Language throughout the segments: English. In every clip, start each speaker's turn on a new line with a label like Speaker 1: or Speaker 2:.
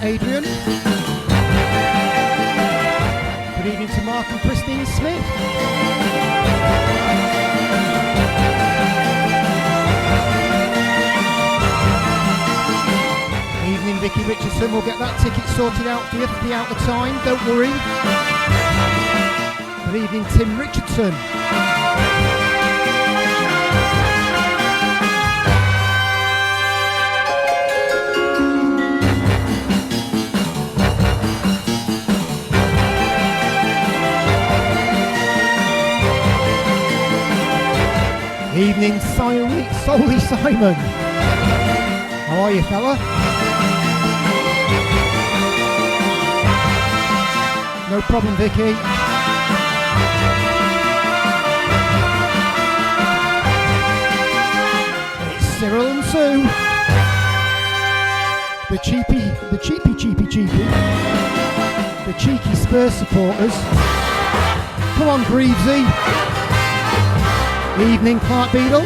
Speaker 1: Adrian. Good evening to Mark and Christine Smith. Evening Vicky Richardson, we'll get that ticket sorted out for you for the out of time, don't worry. Good evening Tim Richardson. Evening Solly Simon. How are you, fella? No problem, Vicky. It's Cyril and Sue. The cheeky Spurs supporters. Come on, Greavesy. Evening, Clark Beadle.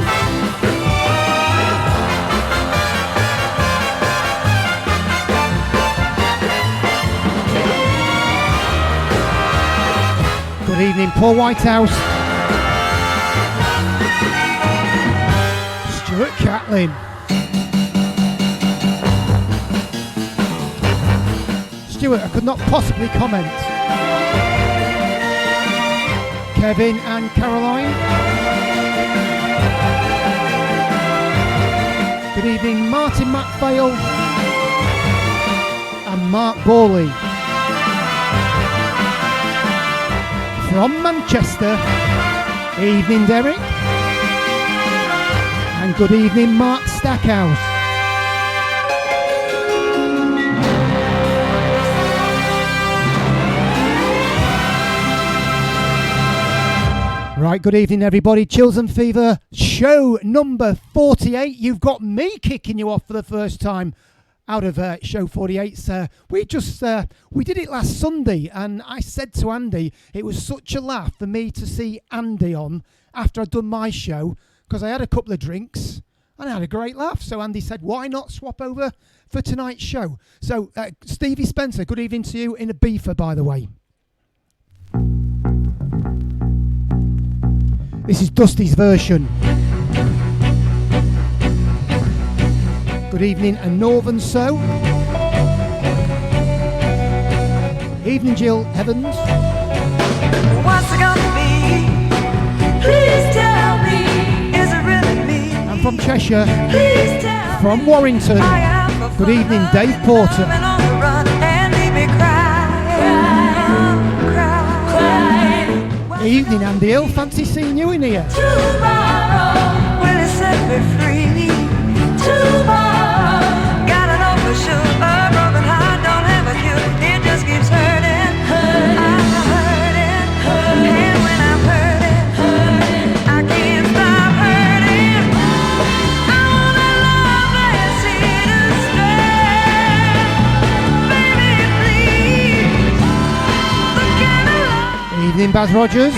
Speaker 1: Good evening, Paul Whitehouse. Stuart Catlin. Stuart, I could not possibly comment. Kevin and Caroline. Good evening, Martin MacPhail and Mark Borley. From Manchester, evening Derek. And good evening, Mark Stackhouse. Right, good evening everybody. Chills and Fever, show number 48. You've got me kicking you off for the first time out of show 48. We did it last Sunday, and I said to Andy, it was such a laugh for me to see Andy on after I'd done my show, because I had a couple of drinks and I had a great laugh. So Andy said, why not swap over for tonight's show? So Stevie Spencer, good evening to you in a beefer, by the way. This is Dusty's version. Good evening, a Northern So. Evening, Jill Evans.
Speaker 2: What's it gonna be? Please tell me, is it really me?
Speaker 1: And from Cheshire,
Speaker 2: Please tell
Speaker 1: from Warrington. Good evening, Dave Porter. Evening, Andy Hill. Fancy seeing you in here.
Speaker 2: Tomorrow, will it set me free? Tomorrow, got an open shoe, a broken heart, don't have a cure. It just keeps hurting, I'm hurting, and when I'm hurting, I can't stop hurting. I wanna love that's here to stay. Baby, please, the kind of love.
Speaker 1: Evening, Baz Rogers.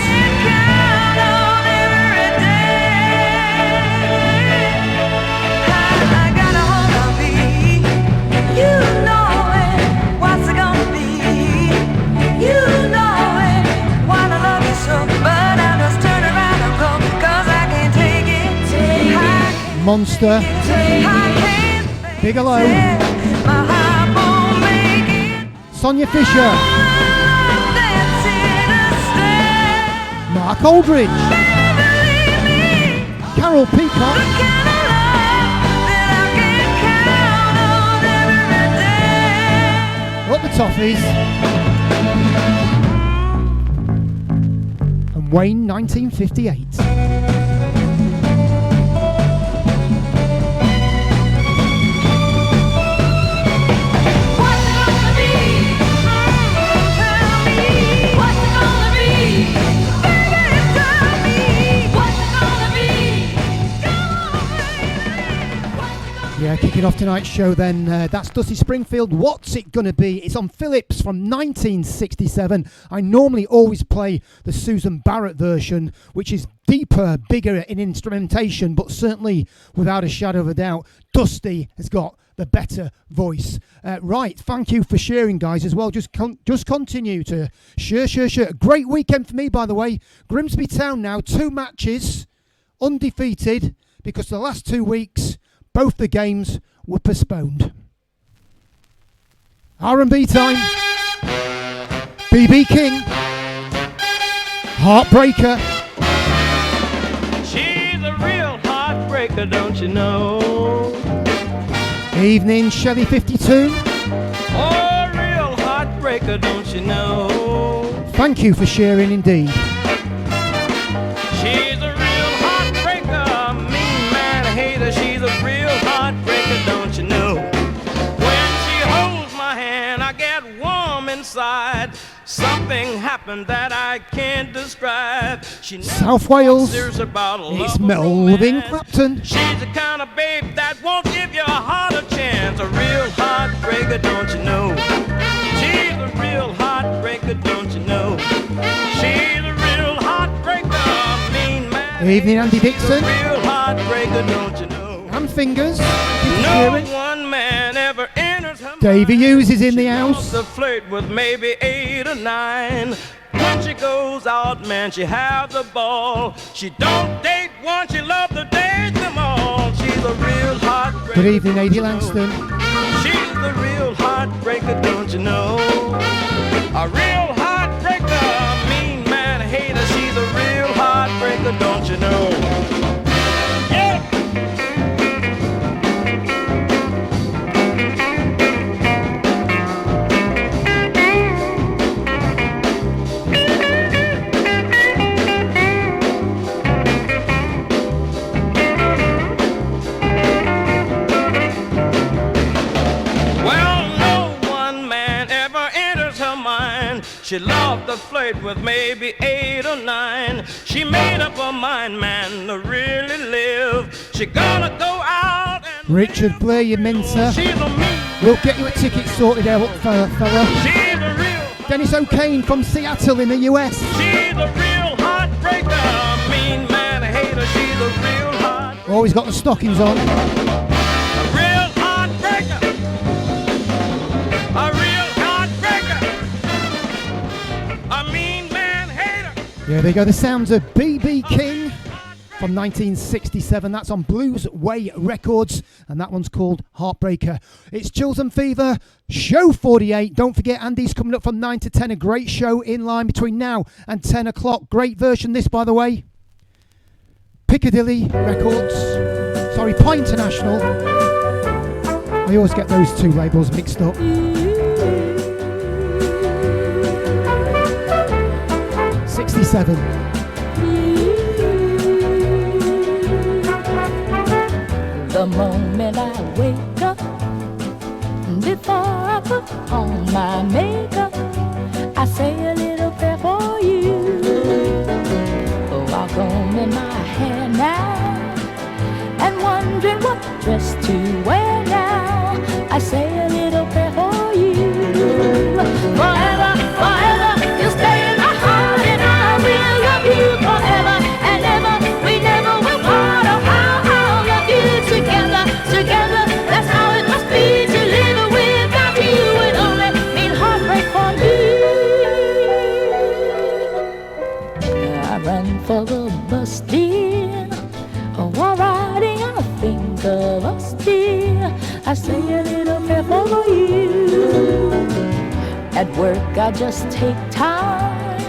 Speaker 1: Monster. Bigelow. Sonia Fisher. Mark Aldridge. Carol Peacock. Up the Toffees. And Wayne 1958. Yeah, kicking off tonight's show then, that's Dusty Springfield, What's It Gonna Be? It's on Philips from 1967. I normally always play the Susan Barrett version, which is deeper, bigger in instrumentation, but certainly, without a shadow of a doubt, Dusty has got the better voice. Right, thank you for sharing, guys, as well. Just continue to share. Great weekend for me, by the way. Grimsby Town now, 2 matches, undefeated, because the last 2 weeks, both the games were postponed. R&B time. BB King. Heartbreaker.
Speaker 3: She's a real heartbreaker, don't you know?
Speaker 1: Evening, Shelley 52.
Speaker 3: Oh, real heartbreaker, don't you know?
Speaker 1: Thank you for sharing indeed.
Speaker 3: She's a real heartbreaker, mean man, hater. She's a real heartbreaker, don't you know? When she holds my hand, I get warm inside. Something happened that I can't describe. She
Speaker 1: South Wales,
Speaker 3: about a
Speaker 1: it's Melvin Clapton.
Speaker 3: She's the kind of babe that won't give your heart a chance. A real heartbreaker, don't you know? She's a real heartbreaker, don't you know? She's a real heartbreaker, mean man.
Speaker 1: Evening, Andy Dixon.
Speaker 3: Real heartbreaker, don't you know?
Speaker 1: And fingers.
Speaker 3: No one man ever enters her
Speaker 1: Davey
Speaker 3: mind.
Speaker 1: Hughes is in
Speaker 3: She
Speaker 1: the
Speaker 3: loves
Speaker 1: house.
Speaker 3: to flirt with maybe 8 or 9. When she goes out, man, she have the ball. She don't date one, she love to date them all. She's a real heartbreaker.
Speaker 1: Good evening, Lady Langston.
Speaker 3: She's the real heartbreaker, don't you know? A real heartbreaker, mean man, hater. She's a real heartbreaker, don't you know? Yeah. She loved to flirt with maybe 8 or 9. She made up her mind, man, to really live. She gonna go out and
Speaker 1: Richard Blair, you mincer.
Speaker 3: she's a mean.
Speaker 1: We'll get you a ticket sorted out, fella.
Speaker 3: She's a real.
Speaker 1: Dennis O'Kane from Seattle in the US.
Speaker 3: She's a real heartbreaker, mean man, hater. She's a real heart.
Speaker 1: Always got the stockings on.
Speaker 3: A real heartbreaker. A real heartbreaker. A mean man, hater.
Speaker 1: Yeah, there you go. The sounds of BB King from 1967. That's on Blues Way Records, and that one's called Heartbreaker. It's Chills and Fever, show 48. Don't forget, Andy's coming up from 9 to 10. A great show in line between now and 10 o'clock. Great version, this, by the way. Piccadilly Records. Sorry, Pi International. I always get those two labels mixed up. 67.
Speaker 4: The moment I wake up, before I put on my makeup, I say a little prayer for you. While combing my hair now, and wondering what dress to wear now, I say a little prayer for you. Forever, forever, you'll stay in my heart, and I will love you forever and ever. We never will part. Oh, I'll love you together, together. That's how it must be to live without you. It only means heartbreak for me. I run for the bus, dear, while riding I think of us, dear. I say a little prayer for you. At work I just take time,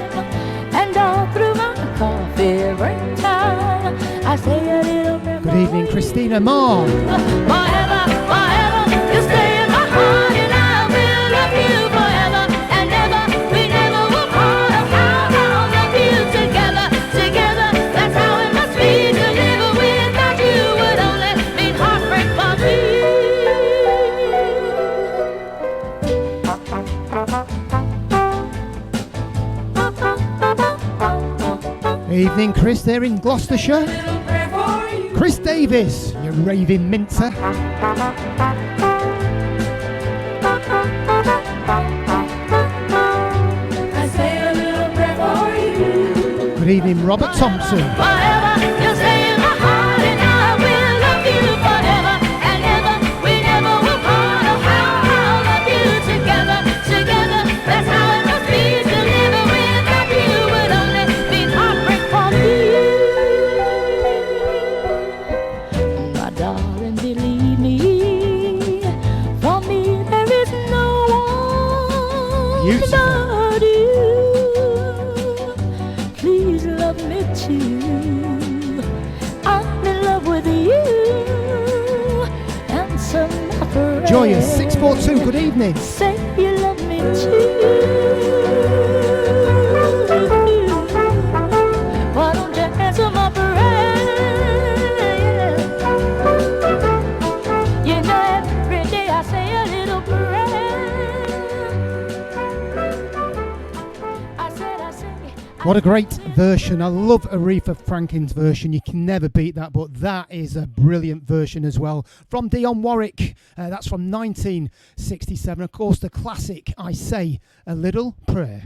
Speaker 4: and all through my coffee break time, I say a little prayer for
Speaker 1: Good evening,
Speaker 4: you.
Speaker 1: Christina Marr.
Speaker 4: Forever, forever, you stay in my heart, and I will love you forever and ever. We never will part. I'll love you together, together. That's how it must be to live without you. Would only mean heartbreak for me.
Speaker 1: Evening, Chris, there in Gloucestershire. Chris Davis, you raving mincer.
Speaker 4: I say a little prayer for you.
Speaker 1: Good evening, Robert Thompson.
Speaker 4: Forever, you'll stay in my heart, and I will love you forever and ever. We never will
Speaker 1: are you? 642, good evening.
Speaker 4: Say you love me too. Why don't you answer my prayer? You know every day I say a little prayer. I say.
Speaker 1: What a great version. I love Aretha Franklin's version. You can never beat that, but that is a brilliant version as well. From Dionne Warwick, that's from 1967. Of course, the classic, I Say a Little Prayer.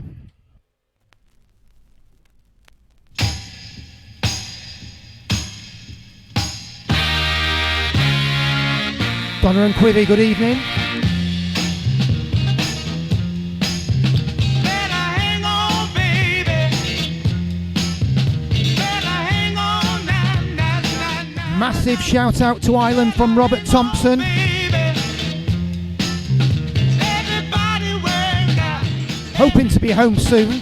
Speaker 1: Donna and Quivy, good evening. Massive shout out to Ireland from Robert Thompson. Hoping to be home soon.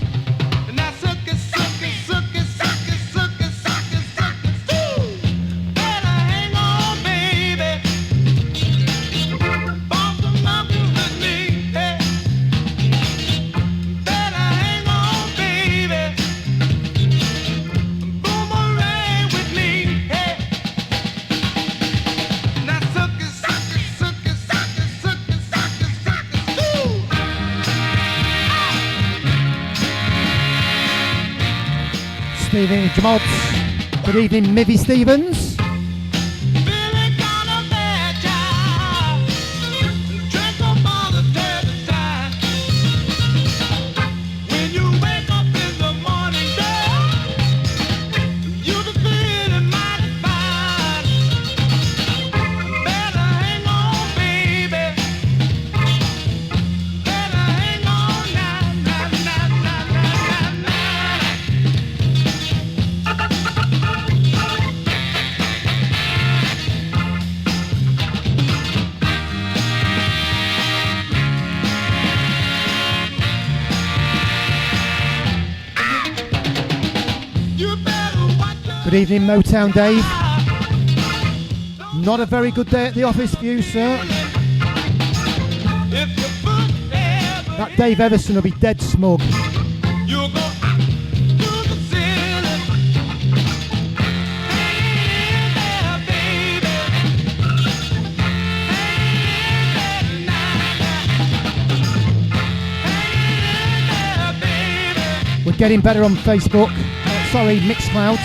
Speaker 1: Stephen Jamods. Good evening, Mivy Stevens. Good evening, Motown Dave. Not a very good day at the office for you, sir. That Dave Everson will be dead smug. We're getting better on Facebook. Sorry, Mixcloud.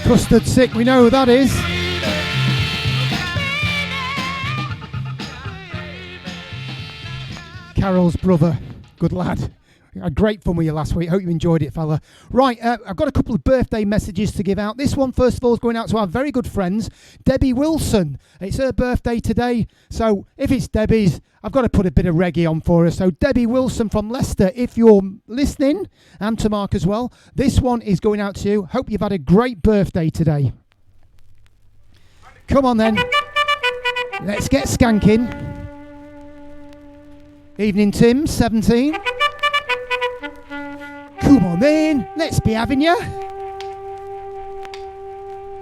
Speaker 1: Custard sick, we know who that is. Carol's brother, good lad. I had great fun with you last week. Hope you enjoyed it, fella. Right, I've got a couple of birthday messages to give out. This one, first of all, is going out to our very good friends, Debbie Wilson. It's her birthday today, so if it's Debbie's, I've got to put a bit of reggae on for her. So Debbie Wilson from Leicester, if you're listening, and to Mark as well, this one is going out to you. Hope you've had a great birthday today. Come on then, let's get skanking. Evening Tim, 17. Come on then, let's be having ya.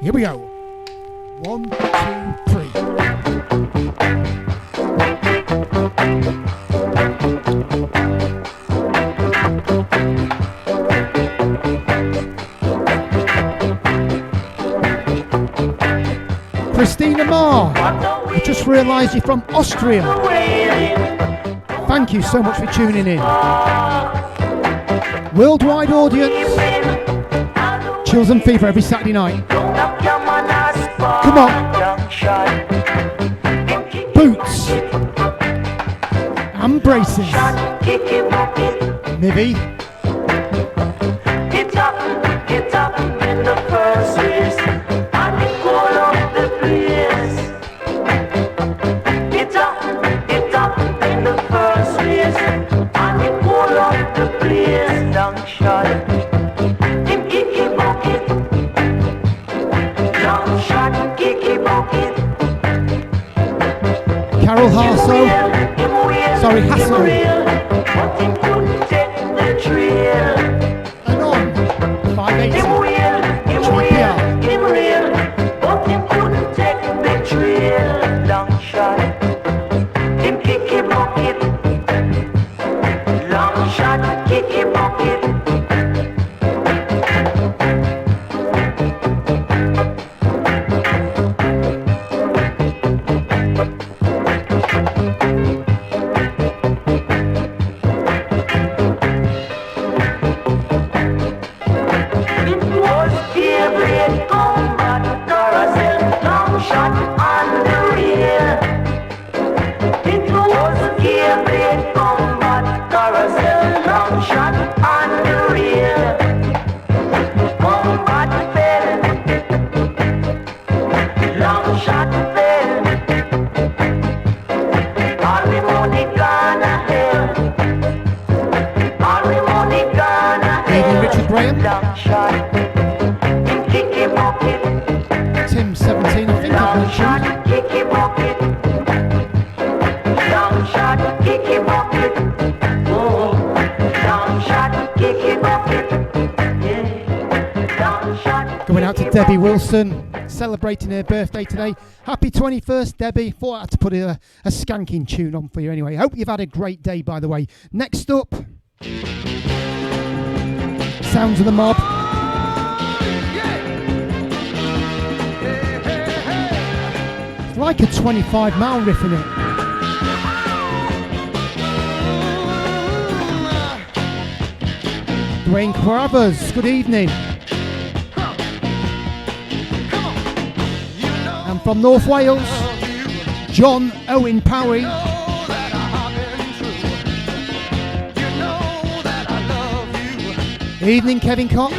Speaker 1: Here we go. 1, 2, 3. Christina Marr, I just realised you're from Austria. Thank you so much for tuning in. Worldwide audience, Chills and Fever every Saturday night. Come on. Boots and braces. Mivy.
Speaker 2: Get up in the first place, and it all up the place. Get up in the first place, and it all up the place. Long shot, him kicky bucket. Long shot, kicky bucket.
Speaker 1: Carol Harso. Sorry, Hasso.
Speaker 2: But him couldn't take the trail.
Speaker 1: And on. Evening, Richard Graham.
Speaker 2: Long shot, kick him off it.
Speaker 1: Tim 17, I think I've
Speaker 2: Long
Speaker 1: mentioned.
Speaker 2: shot, kick him off it. Long shot, kick him off it. Oh, long shot, kick him off it. Yeah, long shot.
Speaker 1: Going out to Debbie Wilson, celebrating her birthday today. Happy 21st, Debbie. Thought I had to put a skanking tune on for you anyway. Hope you've had a great day, by the way. Next up, Sounds of the Mob. It's like a 25-mile riff in it. Dwayne Carruthers, good evening. And from North Wales, John Owen Powie. Evening, Kevin Cox.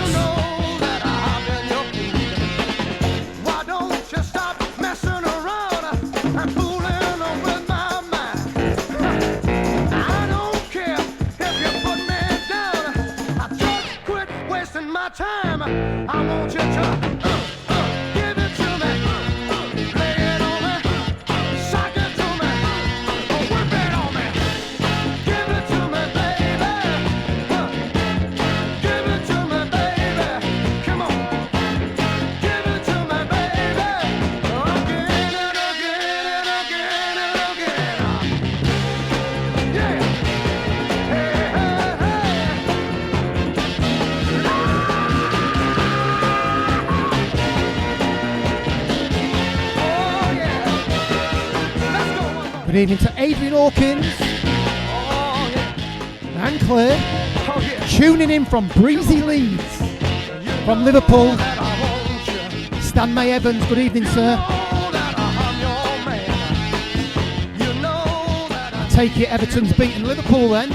Speaker 1: Good evening to Adrian Hawkins and Claire, tuning in from breezy Leeds. From Liverpool, Stan May Evans, good evening, sir. I take it Everton's beaten Liverpool then.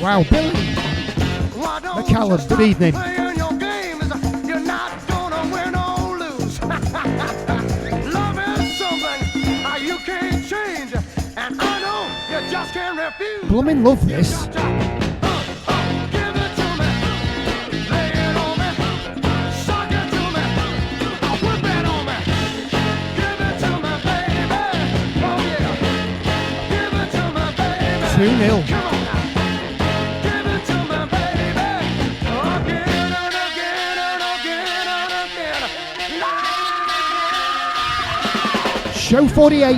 Speaker 1: Wow, Billy McCallum, good evening. Blooming love this. Two 2-0. Show 48.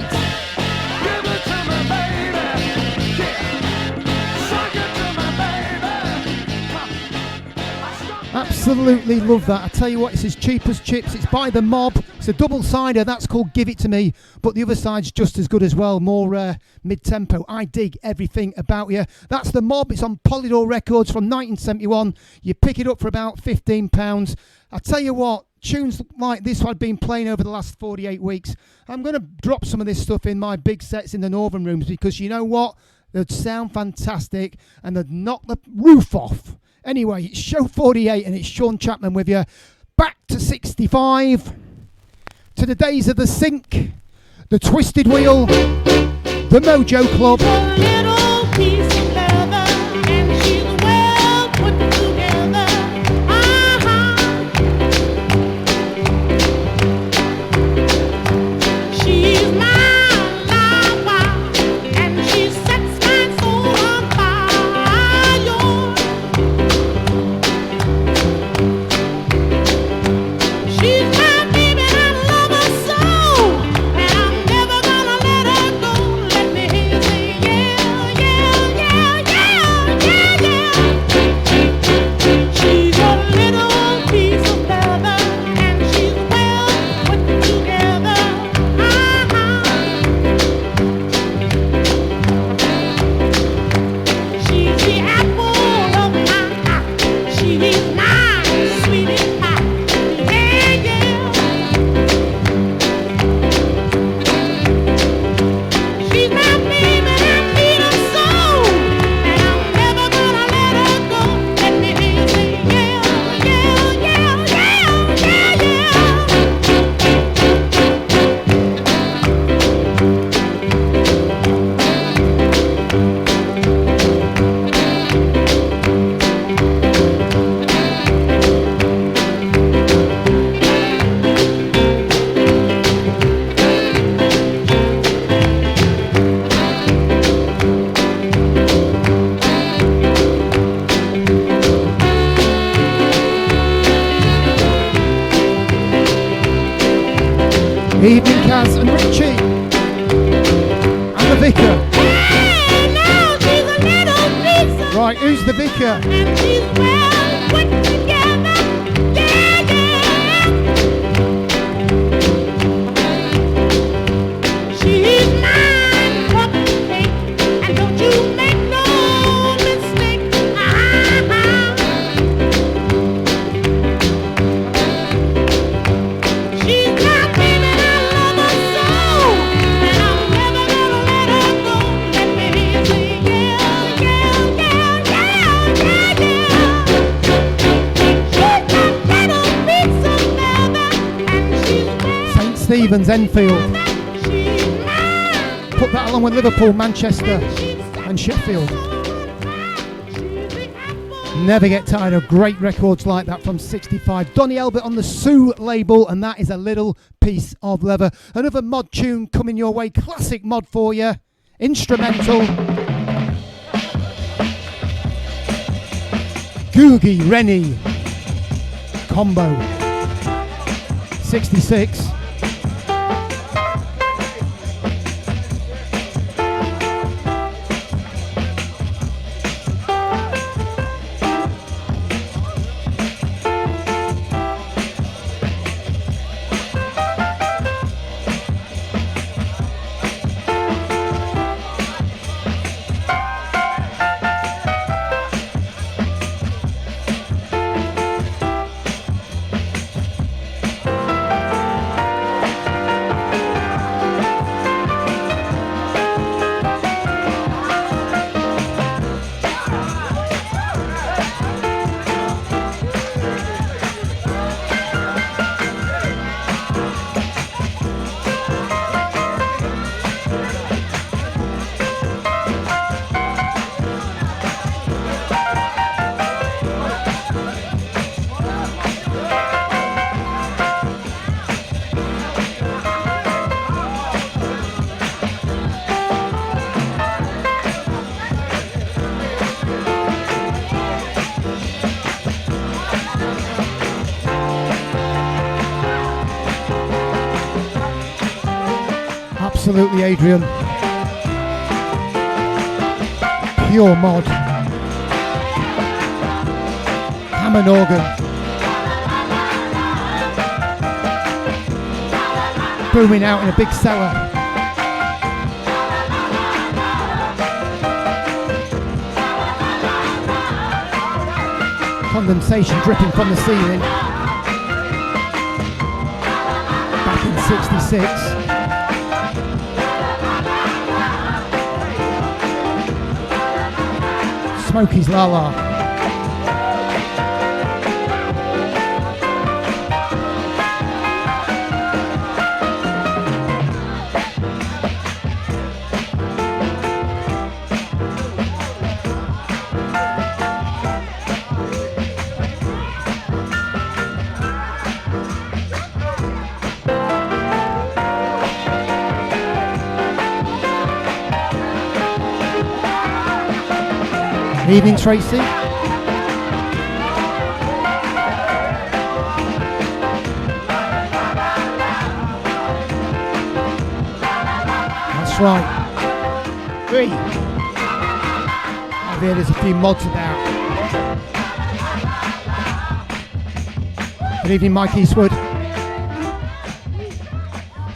Speaker 1: Absolutely love that. I tell you what, it's as cheap as chips. It's by the Mob. It's a double-sider. That's called Give It To Me. But the other side's just as good as well. More mid-tempo. I dig everything about you. That's the Mob. It's on Polydor Records from 1971. You pick it up for about £15. I tell you what, tunes like this I've been playing over the last 48 weeks. I'm going to drop some of this stuff in my big sets in the Northern Rooms because you know what? They'd sound fantastic and they'd knock the roof off. Anyway, it's show 48 and it's Sean Chapman with you. Back to 65, to the days of the Sink, the Twisted Wheel, the Mojo Club.
Speaker 4: A little piece of leather, and she's well put together. She's my life, and she sets my soul on fire. She's my baby, and I love her so, and I'm never gonna let her go. Let me hear you say yeah.
Speaker 1: Evening Kaz and Richie. And the Vicar.
Speaker 4: Hey, now she's a little pizza.
Speaker 1: Right, who's the Vicar?
Speaker 4: And she's well put together. Yeah, yeah. She's mine for the take. And don't you make no mistake. She's my baby and I love her so. And I'm never gonna let her go. Let me hear you say yeah, yeah, yeah, yeah, yeah, yeah. She's my little pizza lover. And she's
Speaker 1: St Stephen's, Enfield.
Speaker 4: she's mine.
Speaker 1: Put that along with Liverpool, Manchester and Sheffield. Never get tired of great records like that from 65. Donny Elbert on the Sue label, and that is A Little Piece of Leather. Another mod tune coming your way, classic mod for you. Instrumental. Googie Rennie combo. 66. Absolutely, Adrian. Pure mod. Hammond organ. Booming out in a big cellar. Condensation dripping from the ceiling. Back in 66. Smokey's La La. Evening, Tracy. That's right. 3. Over here, there's a few mods about. Good evening, Mike Eastwood.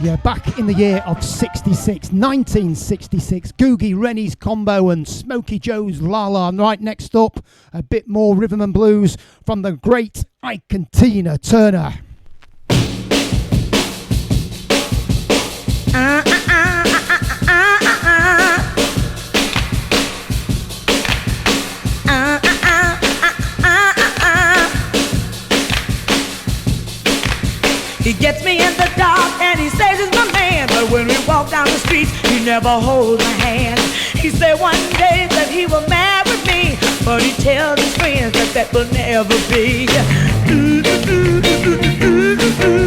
Speaker 1: Yeah, back in the year of 66, 1966, Googie Rennie's combo and Smokey Joe's La La. And right next up, a bit more rhythm and blues from the great Ike and Tina Turner.
Speaker 2: He gets me in the dark and he says he's my man, but when we walk down the street, he never holds my hand. He said one day that he will marry me, but he tells his friends that that will never be.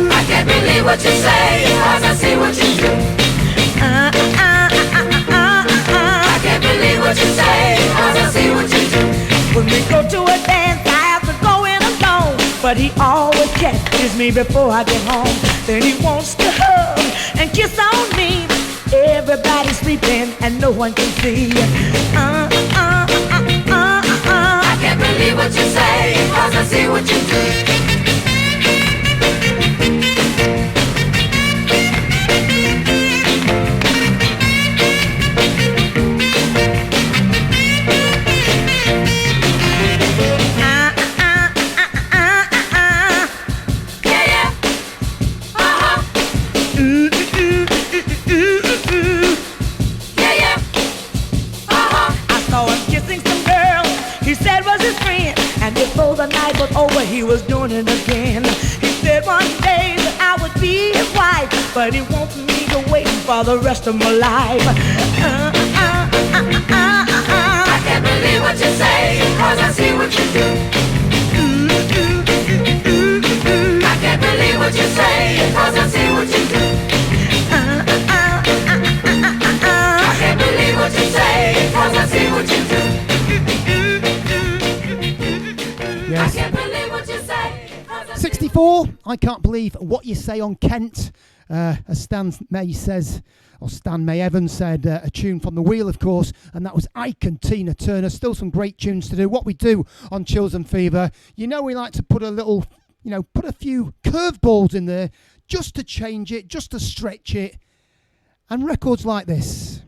Speaker 2: I can't believe what you say, cause I see what you do. I can't believe what you say, cause I see what you do. When we go to a dance, I have to go in alone, but he always catches me before I get home. Then he wants to hug and kiss on me. Everybody's sleeping and no one can see. I can't believe what you say, 'cause I see what you do. Before the night was over, he was doing it again. He said one day that I would be his wife, but he wants me to wait for the rest of my life. I can't believe what you say, 'cause I see what you do. I can't believe what you say, 'cause I see what you do. I can't believe what you say, 'cause I see what you do.
Speaker 1: Yes. 64, I can't believe what you say on Kent. As Stan May says, or Stan May Evans said, a tune from The Wheel, of course, and that was Ike and Tina Turner. Still some great tunes to do. What we do on Chills and Fever, you know, we like to put a little, put a few curveballs in there just to change it, just to stretch it. And records like this.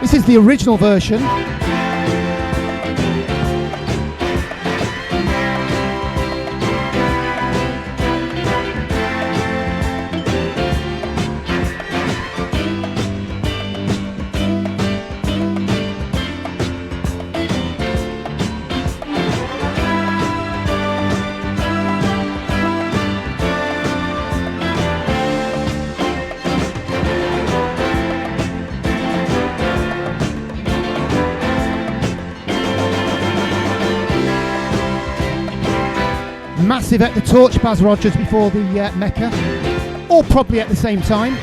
Speaker 1: This is the original version. Massive at the Torch, Baz Rogers before the Mecca, or probably at the same time.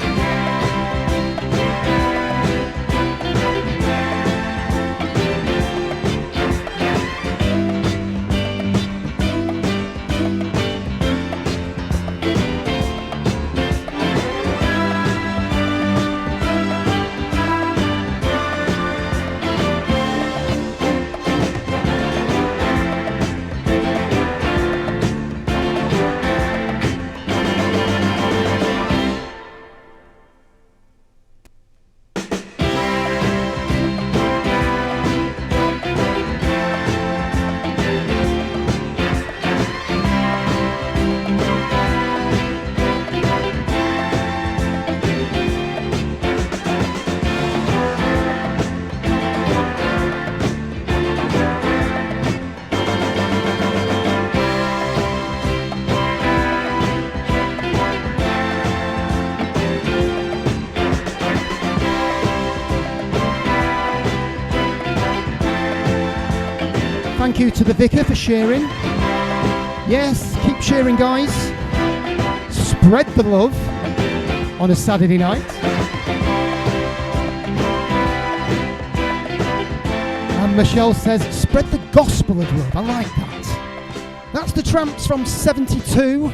Speaker 1: Thank you to the Vicar for sharing. Yes, keep sharing, guys. Spread the love on a Saturday night. And Michelle says, spread the gospel of love. I like that. That's the Tramps from 72.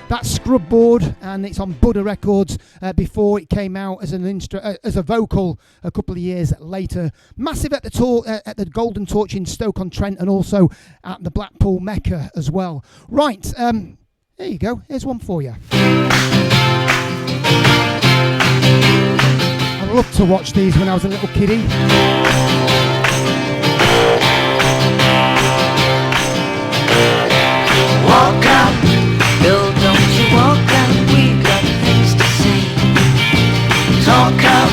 Speaker 1: That's Scrubboard, and it's on Buddha Records before it came out as as a vocal a couple of years later. Massive at the Golden Torch in Stoke-on-Trent, and also at the Blackpool Mecca as well. Right, there you go. Here's one for you. I loved to watch these when I was a little kiddie.
Speaker 2: Walk out, Bill, don't you walk out, we got things to say. Talk out,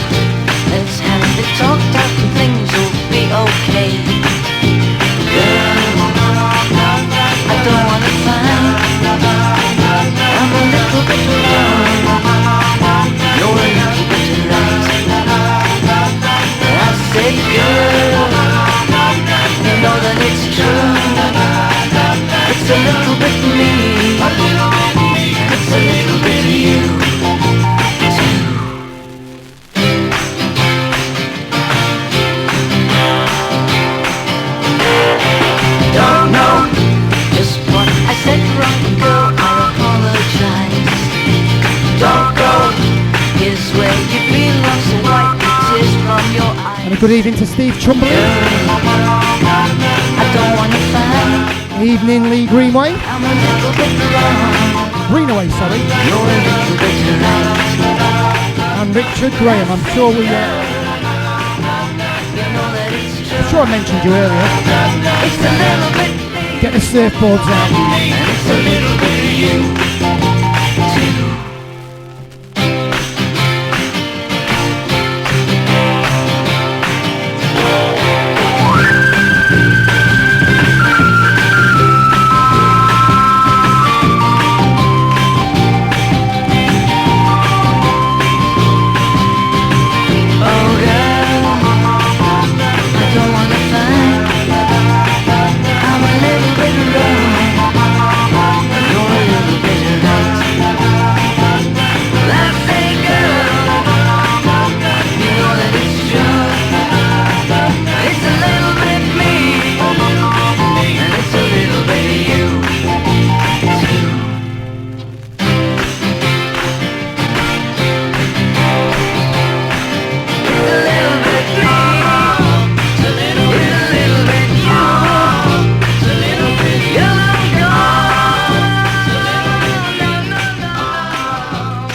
Speaker 2: let's have it talked out and things will be okay. Girl, I don't wanna fight, I'm a little bit wrong, you're a little bit right. I said, girl, you know that it's true. It's a little bit me, it's a little bit you, too.
Speaker 1: good evening to Steve Chumberley.
Speaker 4: I don't want to fight.
Speaker 1: Evening, Lee Greenway.
Speaker 4: I'm a little bit wrong.
Speaker 1: Greenaway, sorry.
Speaker 4: You're a little bit right.
Speaker 1: And Richard Graham. I'm sure we.
Speaker 4: You know that it's true.
Speaker 1: I'm sure I mentioned you earlier.
Speaker 4: It's a little bit me.
Speaker 1: Get the surfboards out.
Speaker 4: And it's a little bit of you too.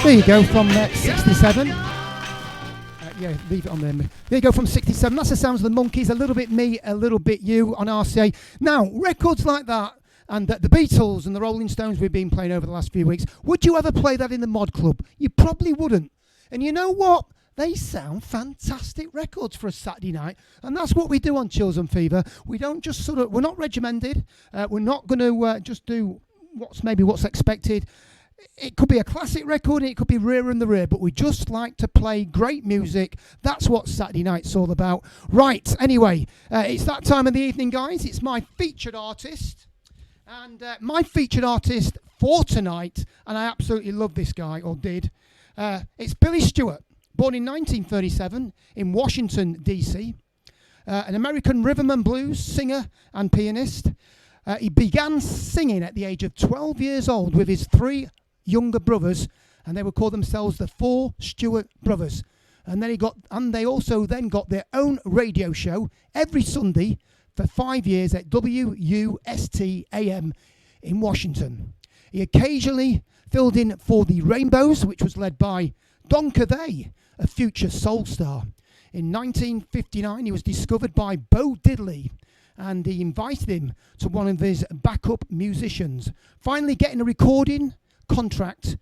Speaker 1: There you go from 67. Yeah, leave it on there. There you go from 67. That's the sounds of the Monkees. A little bit me, a little bit you on RCA. Now, records like that and the Beatles and the Rolling Stones we've been playing over the last few weeks, would you ever play that in the mod club? You probably wouldn't. And you know what? They sound fantastic records for a Saturday night, and that's what we do on Chills and Fever. We don't just we're not regimented. We're not going to just do what's expected. It could be a classic record, and it could be Rear in the Rear, but we just like to play great music. That's what Saturday night's all about. Right, anyway, it's that time of the evening, guys. It's my featured artist, and my featured artist for tonight, and I absolutely love this guy, or did, it's Billy Stewart, born in 1937 in Washington, D.C., an American rhythm and blues singer and pianist. He began singing at the age of 12 years old with his three younger brothers, and they would call themselves the Four Stewart Brothers. And then they also then got their own radio show every Sunday for 5 years at WUST-AM in Washington. He occasionally filled in for the Rainbows, which was led by Don Covey, a future soul star. In 1959, he was discovered by Bo Diddley, and he invited him to one of his backup musicians, finally getting a recording contract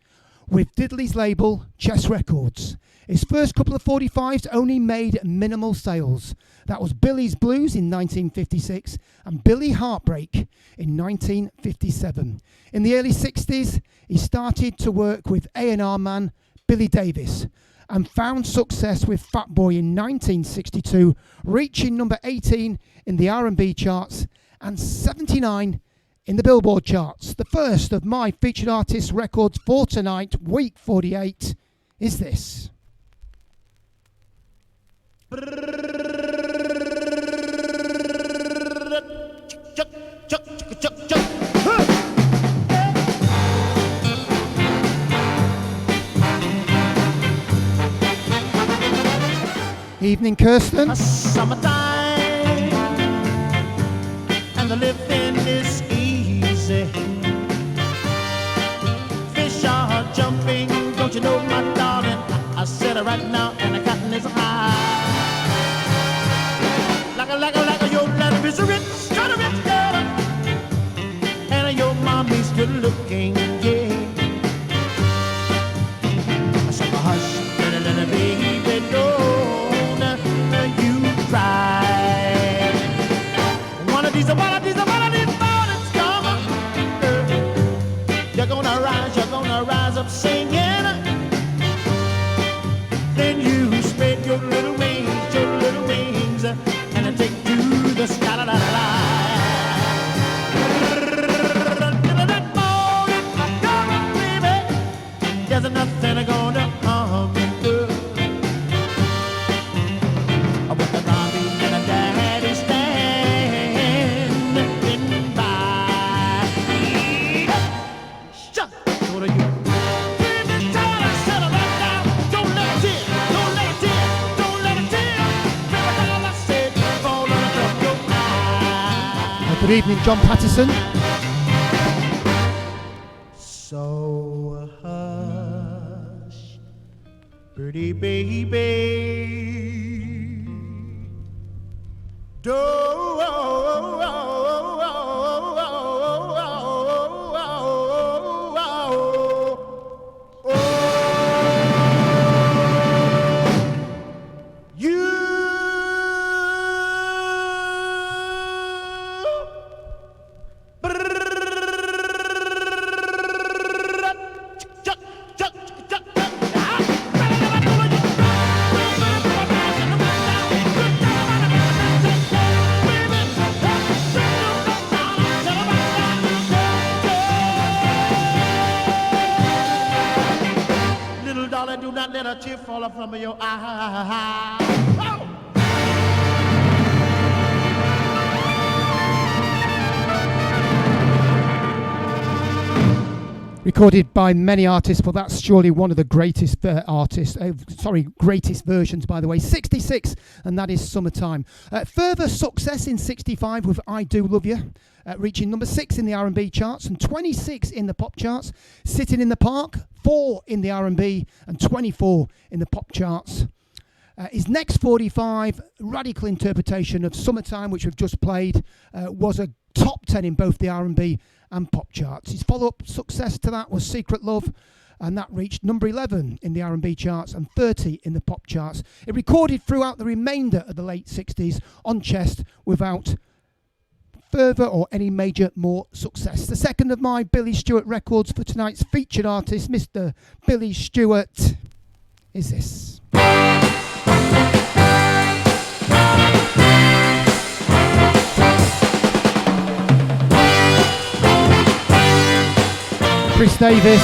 Speaker 1: with Diddley's label, Chess Records. His first couple of 45s only made minimal sales. That was Billy's Blues in 1956 and Billy Heartbreak in 1957. In the early 60s, he started to work with A&R man Billy Davis and found success with Fat Boy in 1962, reaching number 18 in the R&B charts and 79 in the Billboard charts. The first of my featured artist records for tonight, week 48, is this. Evening, Kirsten.
Speaker 5: Summertime and the living is easy. Fish are jumping, don't you know, my darling? I said it right now, and the cotton is high. Like a, your life is rich, kind of rich girl, and your mommy's good looking, yeah. I said, hush, little baby, don't you cry. One of these mornings come, you're gonna rise up singing. Then you spread your little wings, and take to the sky. La, la, la, la. That morning
Speaker 1: Good evening, John Patterson.
Speaker 5: So hush, pretty baby, little darling, do not let a tear fall from your eye. Oh!
Speaker 1: Recorded by many artists, but that's surely one of the greatest greatest versions, by the way. 66, and that is Summertime. Further success in 65 with I Do Love You, reaching number 6 in the R&B charts and 26 in the pop charts. Sitting in the Park, 4 in the R&B and 24 in the pop charts. His next 45, radical interpretation of Summertime, which we've just played, was a top 10 in both the R&B and pop charts. His follow-up success to that was Secret Love, and that reached number 11 in the R&B charts and 30 in the pop charts. It recorded throughout the remainder of the late 60s on chest without further or any major more success. The second of my Billy Stewart records for tonight's featured artist, Mr. Billy Stewart, is this. Chris Davis,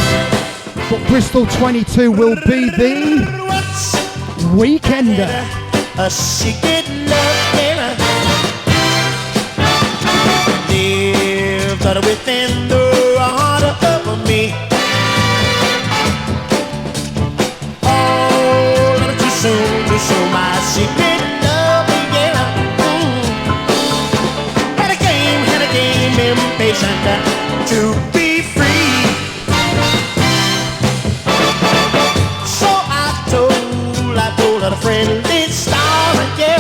Speaker 1: but Bristol 22 will be the Weekender.
Speaker 5: A secret love error lived within the heart of me. All too soon to show my secret love, yeah. Had a game, impatient to be free. So I told her a friendly story, yeah.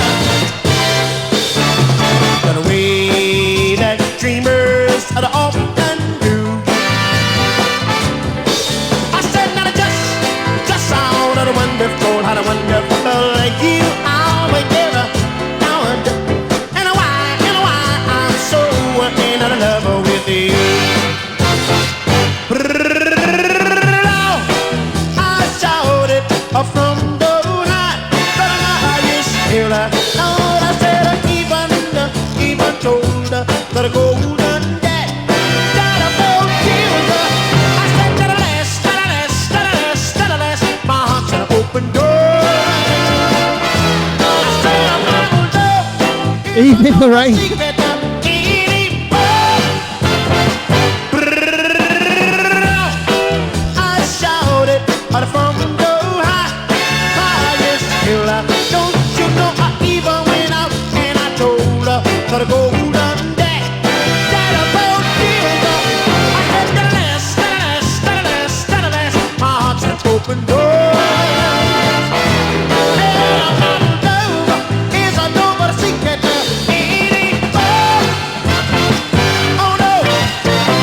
Speaker 5: The way that dreamers are often do. I said, not just how wonderful you are, together now and why I'm so in love with you. I shouted from the high, but highest hill. I said, even told the golden dead that about you. I said, to the last, my heart's an open door. I said,
Speaker 1: Evening, Lorraine.
Speaker 5: secret of I shouted from the highest hill. Don't you know I even went out and I told her the golden day that about you. I said, to the last, my heart's an open door. Is a no but a secret anymore. Oh no,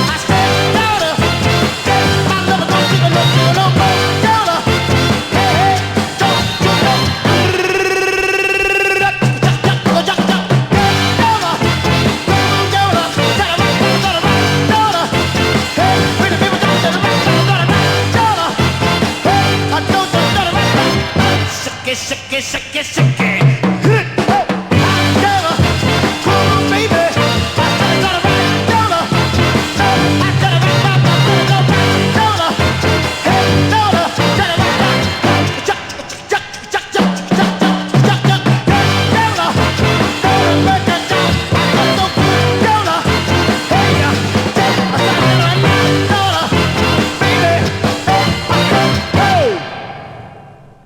Speaker 5: I said, daughter, my love don't you know no more, daughter. Hey, don't you know? Shake it.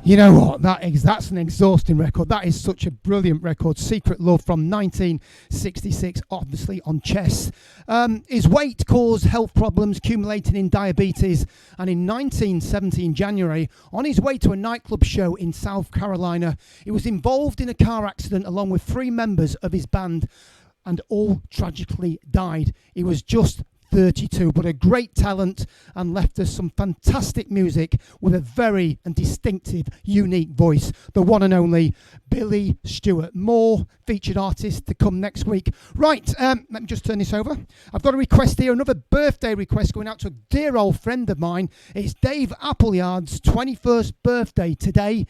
Speaker 1: You know what? That's an exhausting record. That is such a brilliant record. Secret Love from 1966, obviously on Chess. His weight caused health problems, culminating in diabetes. And in 1970, in January, on his way to a nightclub show in South Carolina, he was involved in a car accident along with 3 members of his band, and all tragically died. He was just 32, but a great talent, and left us some fantastic music with a very and distinctive, unique voice. The one and only Billy Stewart. More featured artists to come next week. Right, let me just turn this over. I've got a request here, another birthday request going out to a dear old friend of mine. It's Dave Appleyard's 21st birthday today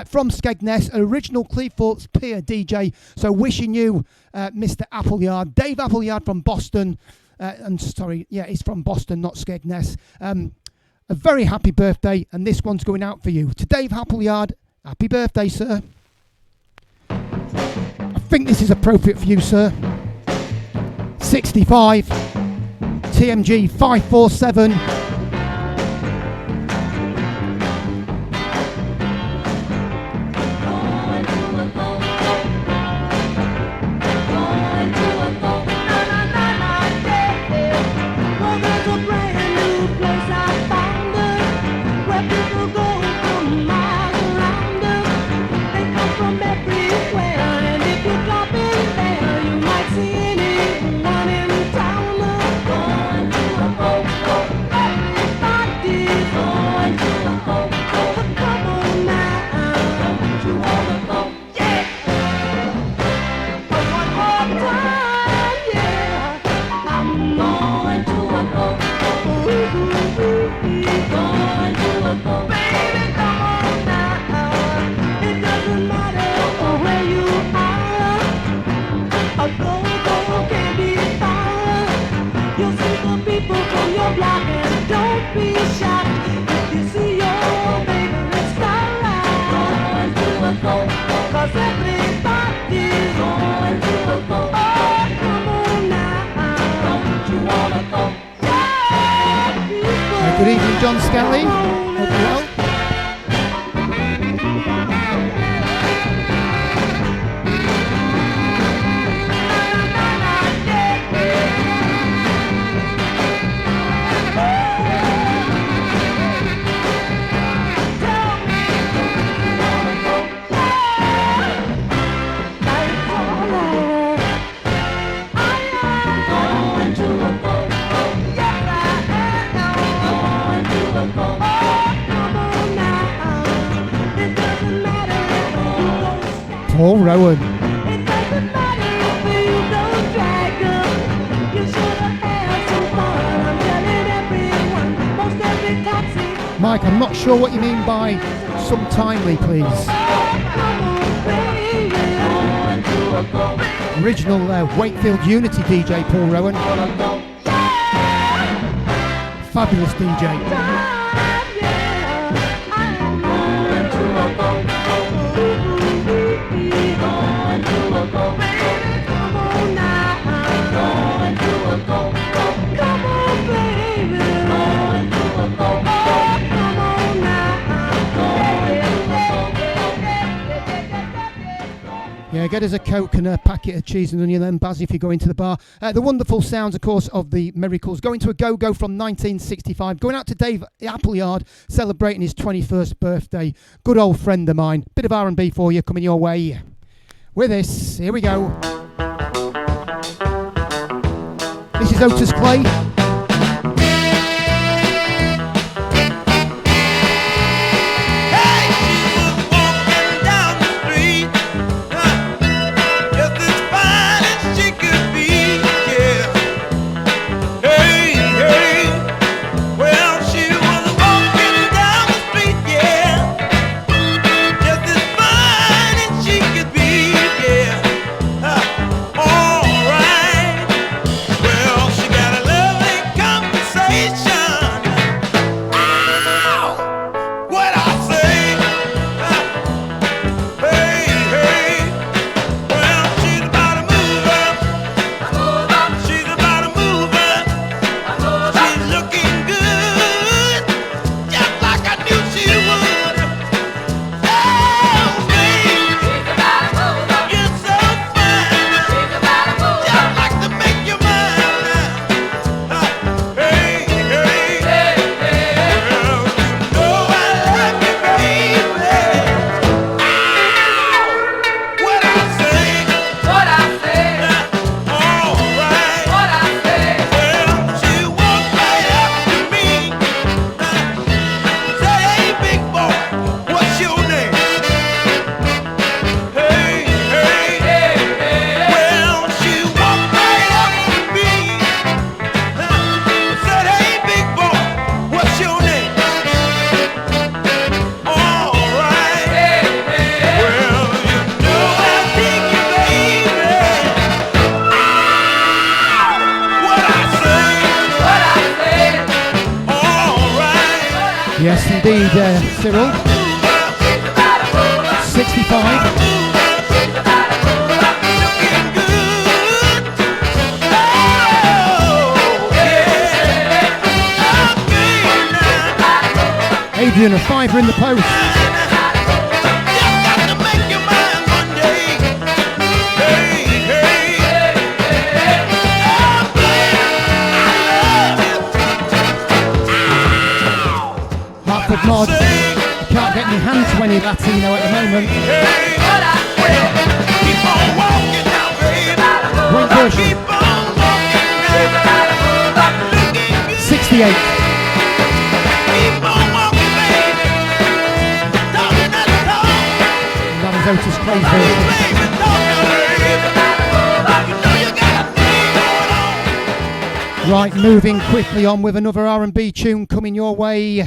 Speaker 1: from Skegness, original Cleethorpes Pier DJ. So wishing you, Mr. Appleyard, Dave Appleyard from Boston. He's from Boston, not Skegness. A very happy birthday, and this one's going out for you. To Dave Appleyard, happy birthday, sir. I think this is appropriate for you, sir. 65, TMG 547. Good evening, John Skelly. Hope you're well. Paul Rowan. Mike, I'm not sure what you mean by some timely, please. Original Wakefield Unity DJ, Paul Rowan. Fabulous DJ. Yeah, get us a Coke and a packet of cheese and onion then, Baz, if you go into the bar. The wonderful sounds, of course, of the Miracles. Going to a go-go from 1965. Going out to Dave Appleyard, celebrating his 21st birthday. Good old friend of mine. Bit of R&B for you coming your way. With this, here we go. This is Otis Clay.
Speaker 3: All right. Well, she got a lovely conversation.
Speaker 1: indeed, Cyril. 65. Adrian, a fiver in the post. Hartford Mod, you can't get your hand to any Latino at the moment. Great version. 68. That is Otis Clay's version. Right, moving quickly on with another R&B tune coming your way.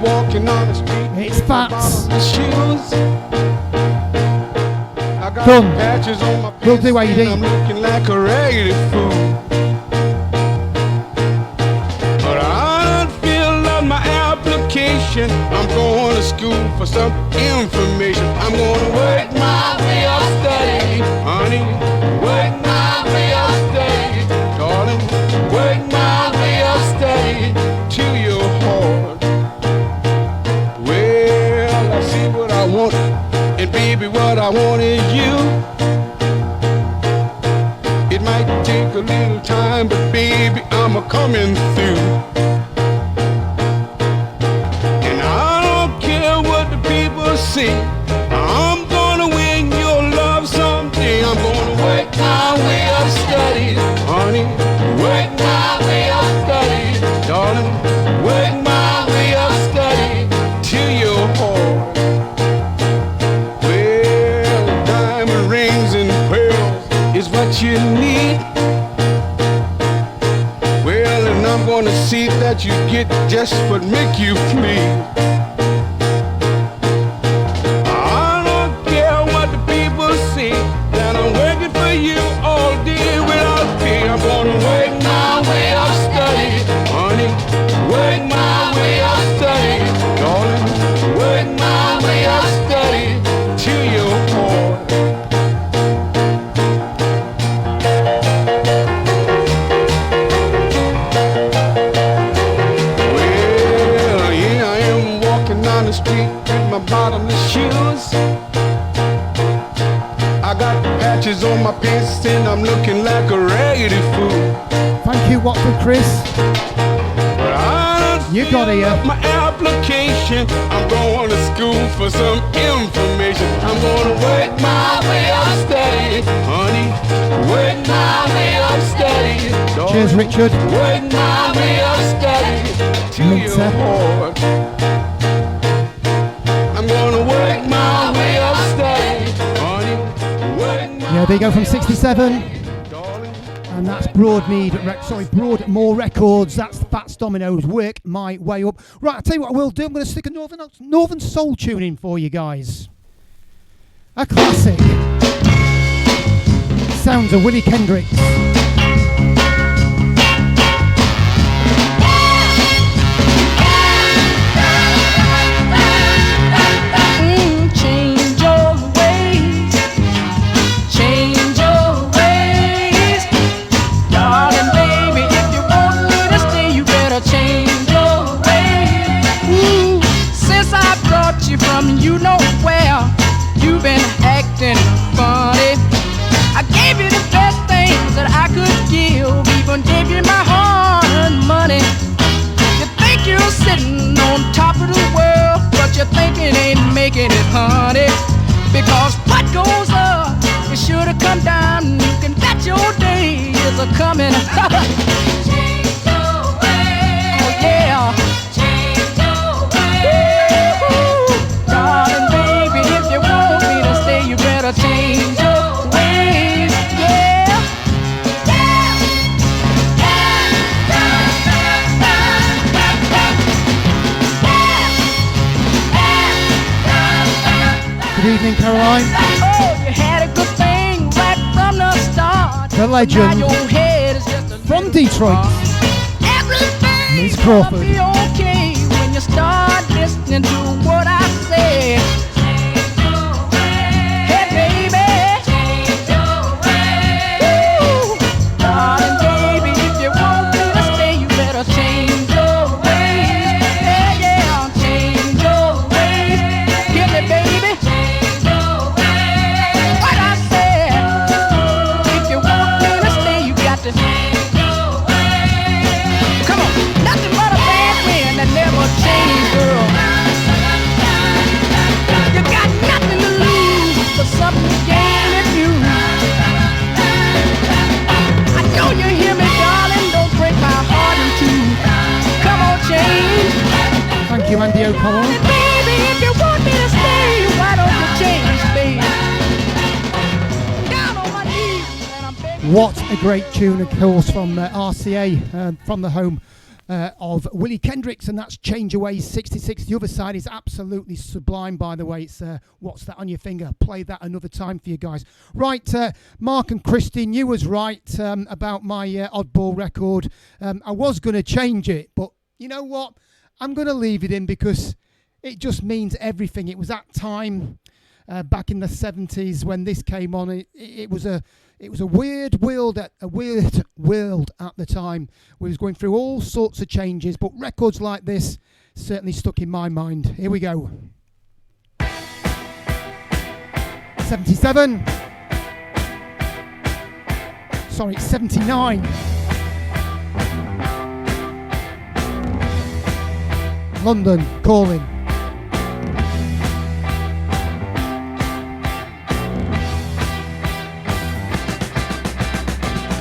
Speaker 6: Walking on the street,
Speaker 1: it's Fats.
Speaker 6: Done.
Speaker 1: We'll do AD.
Speaker 6: I'm looking like a raggedy fool. But I don't fill out my application. I'm going to school for some information. I'm going to work my way of study, honey. Work my way of study, darling. Work my way of study to your heart. Well, I see what I want, and baby, what I want is you. It might take a little time, but baby, I'm a-coming through. And I don't care what the people say, I'm gonna win your love someday. I'm gonna work my way of study, honey. Work my way of study, darling. Work my way of study to your heart. Well, diamond rings and pearls is what you need. Well, and I'm gonna see that you get just what make you please. I don't care what the people say, that I'm working for you all day without pay. I'm gonna work my way of study, honey. Work my way of study, darling. Work my way of study to your heart. Well, yeah, I am walking down the street with my bottomless shoes. I got patches on my pants and I'm looking like a raggedy fool.
Speaker 1: Thank you, Watford Chris.
Speaker 6: But I don't
Speaker 1: You got
Speaker 6: fill
Speaker 1: it,
Speaker 6: up my application. I'm going to school for some information. I'm going to work my way of study, honey. Work my way of study, darling.
Speaker 1: Cheers, Richard.
Speaker 6: Work my way of study to your
Speaker 1: Minter.
Speaker 6: heart. I'm going to work my way of study, honey. Work my
Speaker 1: Yeah, there you go from 67.
Speaker 6: darling.
Speaker 1: And that's Broadmoor Records. That's Fats Domino's Work My Way Up. Right, I'll tell you what I will do. I'm going to stick a Northern Soul tune in for you guys. A classic. Sounds of Willie Kendricks.
Speaker 4: Change your ways, change your ways, darling baby. If you want me to stay, you better change your ways. Since I brought you from you know where, you've been acting funny. I gave you the best things that I could give, even gave you my hard-earned money. You think you're sitting on top of the world, but you're thinking ain't making it, honey. Because what goes up, it should have come down. You can bet your days are coming. Change your ways. Oh yeah. Change your ways. Ooh, darling baby, if you want me to stay, you better change your ways. Yeah.
Speaker 1: Good evening, Caroline.
Speaker 4: Oh, you had a good thing right from the start.
Speaker 1: the legend from Detroit, Miss Crawford.
Speaker 4: Be okay when you start listening to what I say. Hey baby, ooh, darling baby, if you want me to stay, you better change your ways. Yeah, yeah, change your ways. Get me, baby. What I said, if you want me to stay, you got to. Come on, nothing but a bad wind that never change, girl. You got nothing to lose, but something to gain if you. I know you hear me, darling. Don't break my heart in two. Come on, change.
Speaker 1: Thank you, Andy O'Connell.
Speaker 4: Baby, if you want me to stay, why don't you change, baby? Down on my knees, and I'm begging.
Speaker 1: What a great tune, of course, from RCA, from the home of Willie Kendricks, and that's Change Away 66. The other side is absolutely sublime, by the way. It's What's That on Your Finger? Play that another time for you guys. Right, Mark and Christine, you was right about my oddball record. I was going to change it, but you know what? I'm going to leave it in because it just means everything. It was that time back in the 70s when this came on. It was a weird world at the time. We was going through all sorts of changes, but records like this certainly stuck in my mind. Here we go. 77. Sorry, 79. London Calling.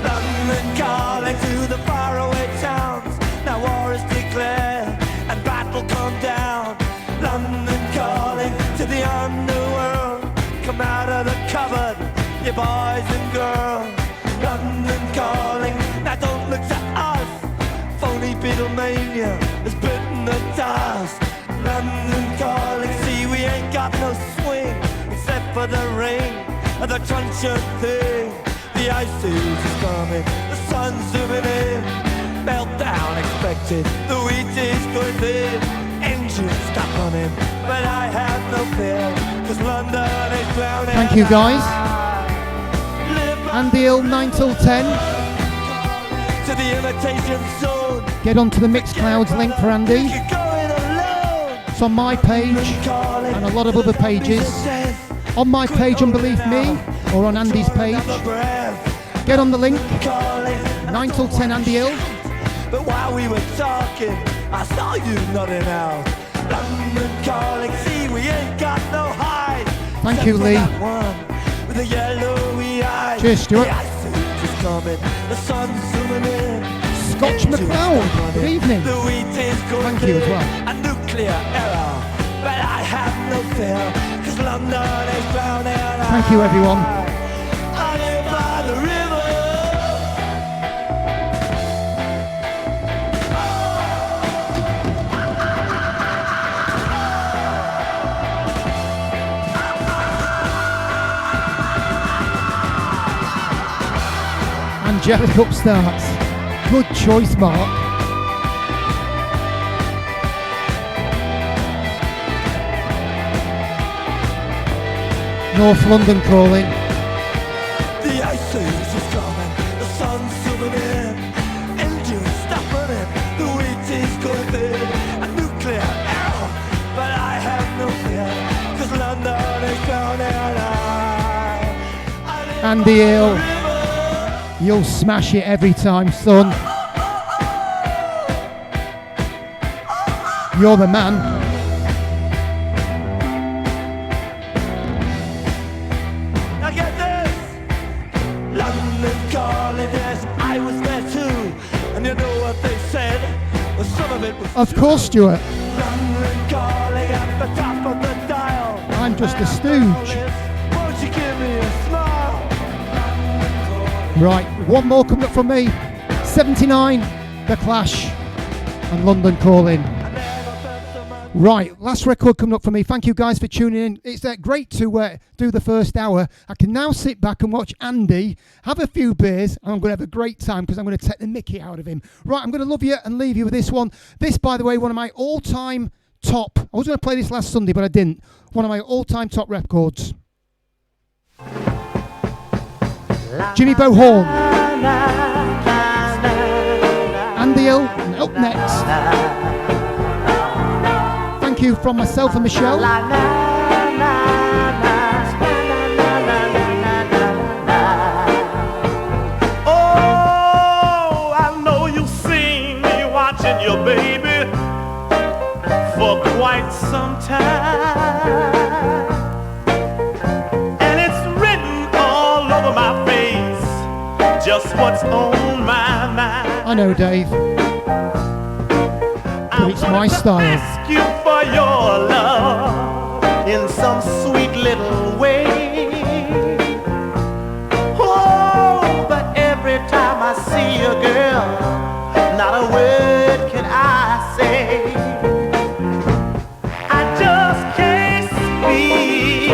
Speaker 7: London calling to the faraway towns. Now war is declared and battle come down. London calling to the underworld. Come out of the cupboard, you boys and girls. London calling, now don't look to us. Phony Beatlemania has bitten the dust. London calling, see we ain't got no swing except for the ring and the truncheon thing. The ice age is coming, the sun's zooming in. Meltdown expected, the wheat is going thin. Engines stop running, but I have no fear, 'cause London is drowning.
Speaker 1: Thank you, guys. Andy Hill, 9 till 10.
Speaker 7: To the imitation zone.
Speaker 1: Get onto the Mixclouds link for Andy. It's on my page and a lot of other pages. On my page on Believe Me, or on Andy's page. Get on the link. 9 till 10, Andy Hill.
Speaker 7: But while we were talking, I saw you nodding out. London calling, see we ain't got no hide.
Speaker 1: Thank you, Lee.
Speaker 7: With the yellowy eyes.
Speaker 1: Cheers, Stuart.
Speaker 7: The ice age is coming, the sun's zooming in.
Speaker 1: Scotch McLeod, good evening.
Speaker 7: The wheat is going
Speaker 1: Thank you as well.
Speaker 7: A nuclear error, but I have no fear, 'cause London is drowning.
Speaker 1: Thank you, everyone.
Speaker 7: I live by the river.
Speaker 1: Angelic Upstarts. Good choice, Mark. North London Calling.
Speaker 7: The ice age is coming, the sun's zooming in. Engines stop running, the wheat is going thin. A nuclear error, but I have no fear, 'cause London is drowning.
Speaker 1: Andy Hill. You'll smash it every time, son. You're the man.
Speaker 7: Now get this! London calling, yes, I was there too. And you know what they said? Well, some of it was
Speaker 1: Of course, Stuart.
Speaker 7: London calling at the top of the dial.
Speaker 1: I'm just a stooge.
Speaker 7: Won't you give me a smile?
Speaker 1: Right, one more coming up from me. 79, The Clash, and London Calling.
Speaker 7: I never felt so much
Speaker 1: Right, last record coming up for me. Thank you guys for tuning in. It's great to do the first hour. I can now sit back and watch Andy have a few beers, and I'm going to have a great time because I'm going to take the mickey out of him. Right, I'm going to love you and leave you with this one. This, by the way, one of my all-time top. I was going to play this last Sunday, but I didn't. One of my all-time top records. Jimmy Bo Horn. Andy Hill, up next. Thank you from myself and Michelle.
Speaker 7: Oh, I know you've seen me watching your baby for quite some time, and it's written all over my face just what's on my mind.
Speaker 1: I know, Dave. But it's my style.
Speaker 7: Ask you for your love in some sweet little way. Oh, but every time I see a girl, not a word can I say. I just can't speak.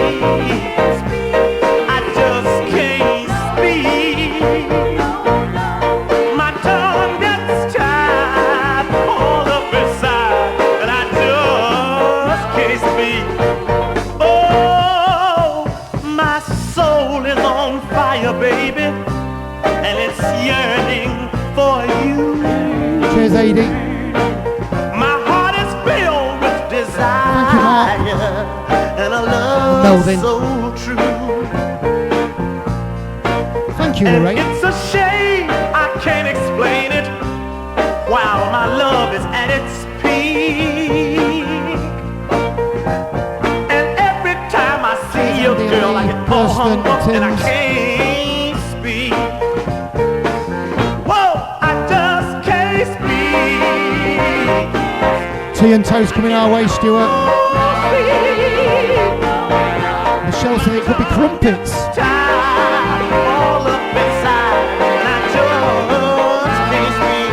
Speaker 7: I just can't speak. My tongue gets tied all up inside, and I just can't speak. Oh, my soul is on fire, baby, and it's yearning for you.
Speaker 1: Cheers, AD.
Speaker 7: My heart is filled with desire and a love
Speaker 1: Melvin.
Speaker 7: so true.
Speaker 1: Thank you,
Speaker 7: And
Speaker 1: Lorraine.
Speaker 7: it's a shame I can't explain it while my love is at its peak. And every time I see your girl, I get all hung up and I can't speak. Whoa, I just can't speak.
Speaker 1: Tea and toast coming our way, Stuart. Michelle said it could be crumpets.
Speaker 7: All up inside, and I just can't speak.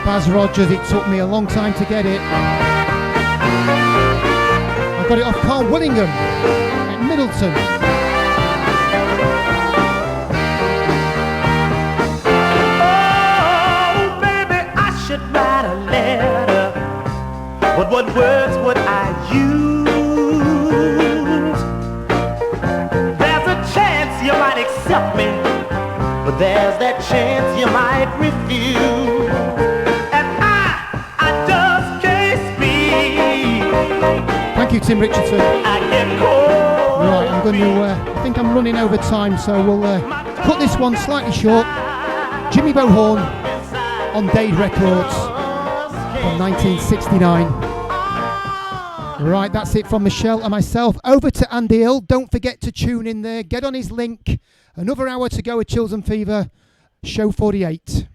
Speaker 1: Baz Rogers, it took me a long time to get it. I got it off Carl Willingham at Middleton.
Speaker 7: Oh, baby, I should write a letter, but what words would I use? There's a chance you might accept me, but there's that chance you might refuse. And I just can't speak.
Speaker 1: Thank you, Tim Richardson.
Speaker 7: I get cold.
Speaker 1: Right, I'm going to, I think I'm running over time, so we'll cut this one slightly short. Jimmy Bo Horn on Dade Records from 1969. Right, that's it from Michelle and myself. Over to Andy Hill. Don't forget to tune in there. Get on his link. Another hour to go with Chills and Fever, show 48.